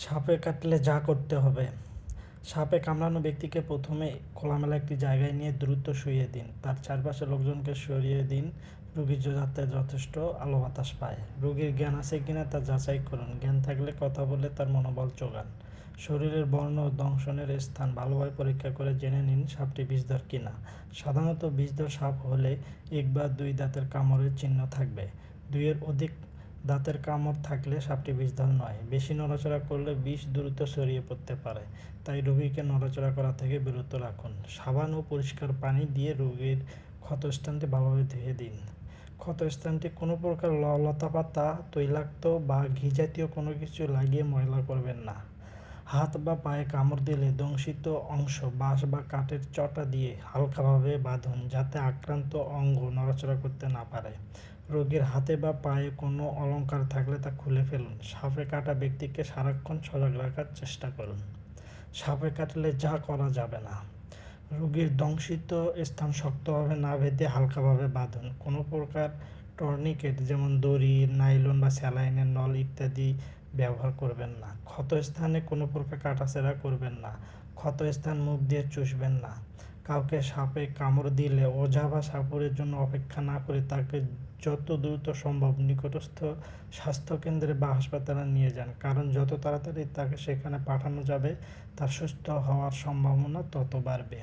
সাপে কাটলে যা করতে হবে। সাপে কামড়ানো ব্যক্তিকে প্রথমে খোলামেলা একটি জায়গায় নিয়ে দ্রুত শুইয়ে দিন। তার চারপাশে লোকজনকে সরিয়ে দিন রোগীর যাতে যথেষ্ট আলো বাতাস পায়। রোগীর জ্ঞান আছে কিনা তা যাচাই করুন। জ্ঞান থাকলে কথা বলে তার মনোবল জোগান। শরীরের বর্ণ ও দংশনের স্থান ভালোভাবে পরীক্ষা করে জেনে নিন সাপটি বিষধর কিনা। সাধারণত বিষধর সাপ হলে 1 বা 2 দাঁতের কামড়ের চিহ্ন থাকবে। 2 এর অধিক দাঁতের কামড় থাকলে সাপটি বিষধর নয়। বেশি নড়াচড়া করলে বিষ দ্রুত ছড়িয়ে পড়তে পারে, তাই রোগীকে নড়াচড়া করা থেকে বিরত রাখুন। সাবান ও পরিষ্কার পানি দিয়ে রোগীর ক্ষতস্থানটি ভালোভাবে ধুয়ে দিন। ক্ষতস্থানটি কোনো প্রকার লতাপাতা, তৈলাক্ত বা ঘি জাতীয় কোনো কিছু লাগিয়ে ময়লা করবেন না। হাত বা পায়ে কামড় দিলে দংশিত অংশ বাঁশ বা কাঠের চটা দিয়ে হালকাভাবে বাঁধুন, যাতে আক্রান্ত অঙ্গ নড়াচড়া করতে না পারে। রোগীর হাতে বা পায়ে কোনো অলঙ্কার থাকলে তা খুলে ফেলুন। সাপে কাটা ব্যক্তিকে সারাক্ষণ সজাগ রাখার চেষ্টা করুন। সাপে কাটলে যা করা যাবে না। রোগীর দংশিত স্থান শক্তভাবে না বেঁধে হালকাভাবে বাঁধুন। কোনো প্রকার টর্নিকেট যেমন দড়ি, নাইলন বা স্যালাইনের নল ইত্যাদি ব্যবহার করবেন না। ক্ষতস্থানে কোনো প্রকার কাটাছেঁড়া করবেন না। ক্ষতস্থান মুখ দিয়ে চুষবেন না। কাউকে সাপে কামড় দিলে ওঝা বা সাপুড়ের জন্য অপেক্ষা না করে তাকে যত দ্রুত সম্ভব নিকটস্থ স্বাস্থ্যকেন্দ্রে বা হাসপাতালে নিয়ে যান, কারণ যত তাড়াতাড়ি তাকে সেখানে পাঠানো যাবে তার সুস্থ হওয়ার সম্ভাবনা তত বাড়বে।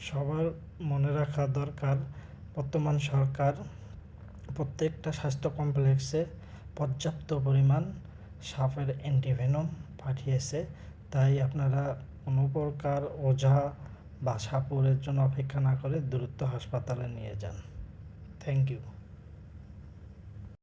সবার মনে রাখা দরকার, বর্তমান সরকার প্রত্যেকটা স্বাস্থ্য কমপ্লেক্সে পর্যাপ্ত পরিমাণ সাপের অ্যান্টিভেনম পাঠিয়েছে, তাই আপনারা কোনো প্রকার ওঝা বা সাপুড়ের জন্য অপেক্ষা না করে দ্রুত হাসপাতালে নিয়ে যান। Thank you.